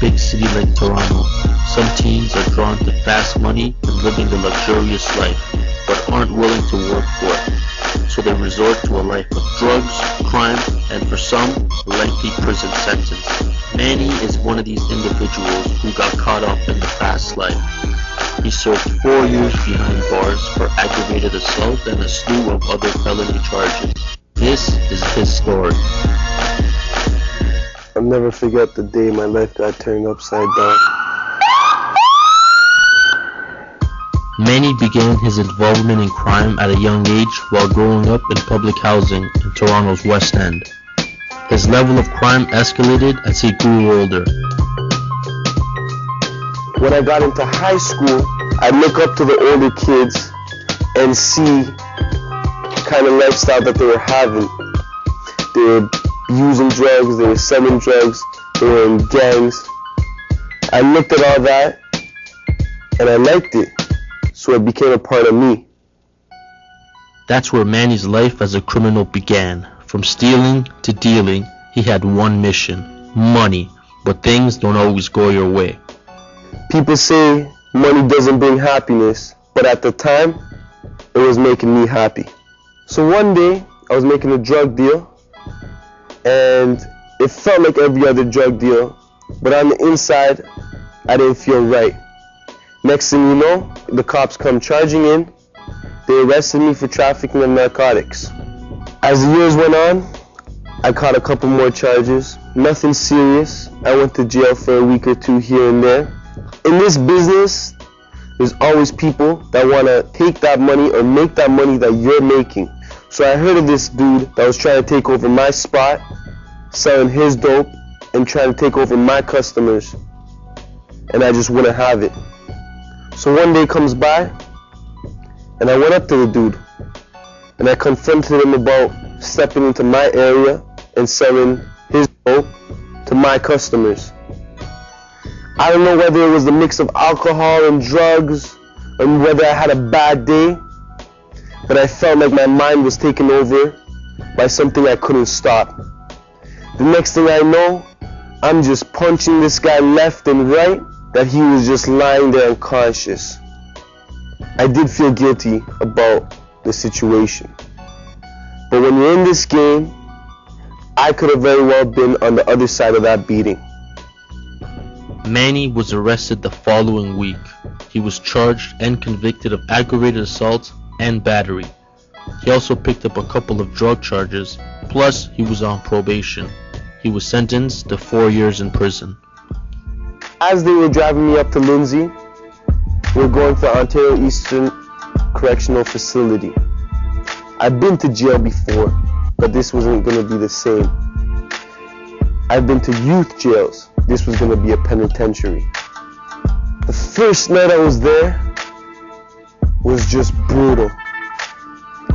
big city like Toronto, some teens are drawn to fast money and living the luxurious life, but aren't willing to work for it. So they resort to a life of drugs, crime, and for some, a lengthy prison sentence. Manny is one of these individuals who got caught up in the fast life. He served 4 years behind bars for aggravated assault and a slew of other felony charges. This is his story. I'll never forget the day my life got turned upside down. Manny began his involvement in crime at a young age while growing up in public housing in Toronto's West End. His level of crime escalated as he grew older. When I got into high school, I'd look up to the older kids and see the kind of lifestyle that they were having. They were using drugs, they were selling drugs, they were in gangs. I looked at all that and I liked it, so it became a part of me. That's where Manny's life as a criminal began. From stealing to dealing, he had one mission: money. But things don't always go your way. People say money doesn't bring happiness, but at the time, it was making me happy. So one day, I was making a drug deal, and it felt like every other drug deal, but on the inside, I didn't feel right. Next thing you know, the cops come charging in. They arrested me for trafficking of narcotics. As the years went on, I caught a couple more charges. Nothing serious. I went to jail for a week or two here and there. In this business, there's always people that want to take that money or make that money that you're making. So I heard of this dude that was trying to take over my spot, selling his dope, and trying to take over my customers. And I just wouldn't have it. So one day comes by, and I went up to the dude, and I confronted him about stepping into my area and selling his dope to my customers. I don't know whether it was the mix of alcohol and drugs, and whether I had a bad day, but I felt like my mind was taken over by something I couldn't stop. The next thing I know, I'm just punching this guy left and right, that he was just lying there unconscious. I did feel guilty about the situation. But when you're in this game, I could have very well been on the other side of that beating. Manny was arrested the following week. He was charged and convicted of aggravated assault and battery. He also picked up a couple of drug charges, plus he was on probation. He was sentenced to 4 years in prison. As they were driving me up to Lindsay, we were going to Ontario Eastern Correctional Facility. I've been to jail before, but this wasn't going to be the same. I've been to youth jails. This was going to be a penitentiary. The first night I was there was just brutal.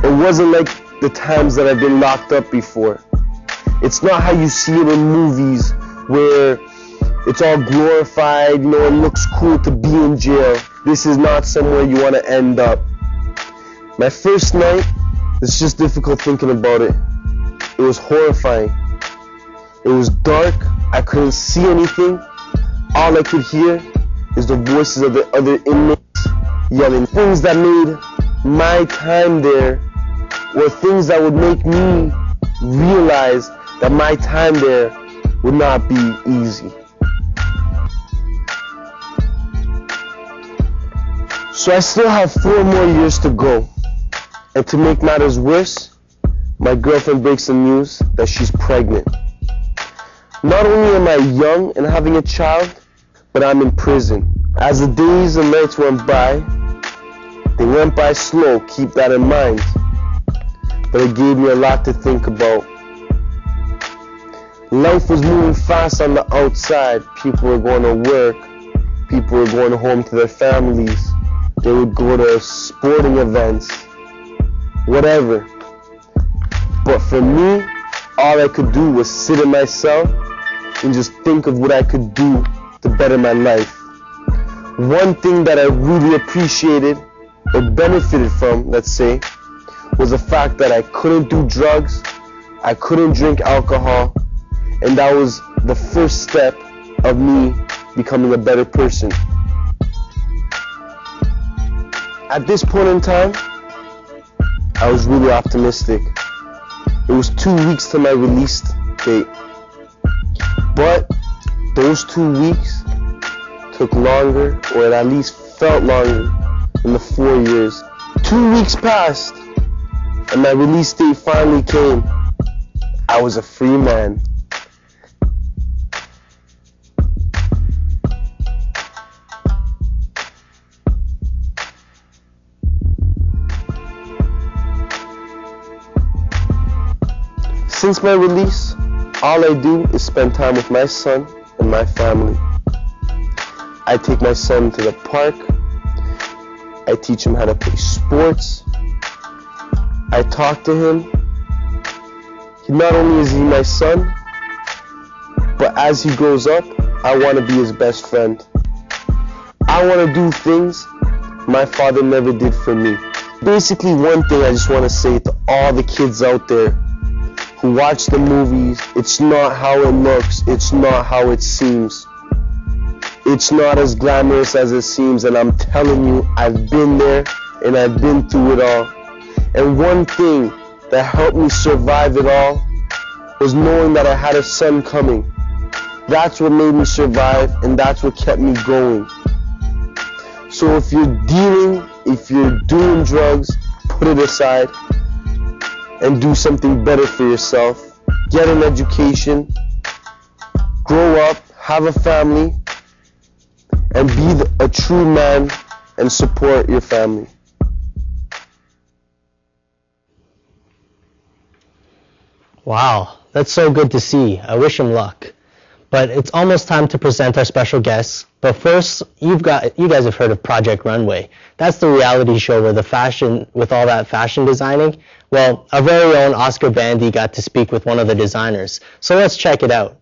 It wasn't like the times that I've been locked up before. It's not how you see it in movies where it's all glorified, it looks cool to be in jail. This is not somewhere you want to end up. My first night, it's just difficult thinking about it. It was horrifying. It was dark. I couldn't see anything. All I could hear is the voices of the other inmates yelling. Things that made my time there were things that would make me realize that my time there would not be easy. So I still have 4 more years to go. And to make matters worse, my girlfriend breaks the news that she's pregnant. Not only am I young and having a child, but I'm in prison. As the days and nights went by, they went by slow, keep that in mind. But it gave me a lot to think about. Life was moving fast on the outside. People were going to work. People were going home to their families. They would go to sporting events, whatever. But for me, all I could do was sit in my cell and just think of what I could do to better my life. One thing that I really appreciated or benefited from, let's say, was the fact that I couldn't do drugs, I couldn't drink alcohol, and that was the first step of me becoming a better person. At this point in time, I was really optimistic. It was 2 weeks to my release date. But those 2 weeks took longer, or it at least felt longer, than the 4 years. 2 weeks passed, and my release date finally came. I was a free man. Since my release, all I do is spend time with my son and my family. I take my son to the park. I teach him how to play sports. I talk to him. Not only is he my son, but as he grows up, I want to be his best friend. I want to do things my father never did for me. Basically, one thing I just want to say to all the kids out there who watch the movies, it's not how it looks, it's not how it seems. It's not as glamorous as it seems, and I'm telling you, I've been there and I've been through it all. And one thing that helped me survive it all was knowing that I had a son coming. That's what made me survive, and that's what kept me going. So if you're dealing, if you're doing drugs, put it aside and do something better for yourself. Get an education, grow up, have a family, and be a true man and support your family. Wow, that's so good to see. I wish him luck. But it's almost time to present our special guests. But first, you guys have heard of Project Runway. That's the reality show where with all that fashion designing, well, our very own Oscar Bandy got to speak with one of the designers. So let's check it out.